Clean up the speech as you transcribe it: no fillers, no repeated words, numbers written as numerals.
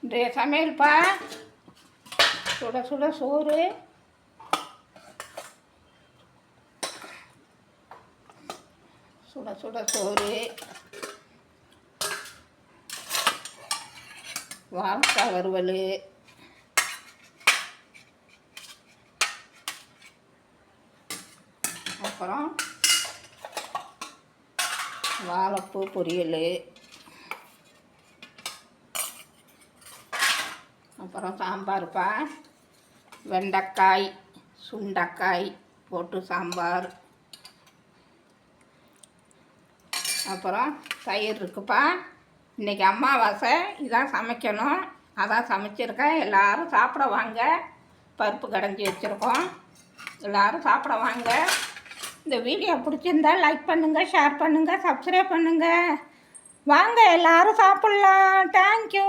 இன்றைய சமையல்ப்பா சுட சுட சோறு, சுட சுட சோறு, வாழைக்காய் வறுவல், அப்புறம் வாழைப்பூ பொரியல், அப்புறம் சாம்பார்ப்பா வெண்டைக்காய் சுண்டைக்காய் போட்டு சாம்பார், அப்புறம் தயிர் இருக்குப்பா. இன்றைக்கி அமாவாசை, இதான் சமைக்கணும், அதான் சமைச்சிருக்கேன். எல்லோரும் சாப்பிட வாங்க. பருப்பு கடைஞ்சி வச்சுருக்கோம், எல்லோரும் சாப்பிட வாங்க. இந்த வீடியோ பிடிச்சிருந்தா லைக் பண்ணுங்கள், ஷேர் பண்ணுங்கள், சப்ஸ்கிரைப் பண்ணுங்கள். வாங்க எல்லோரும் சாப்பிட்லாம். தேங்க்யூ.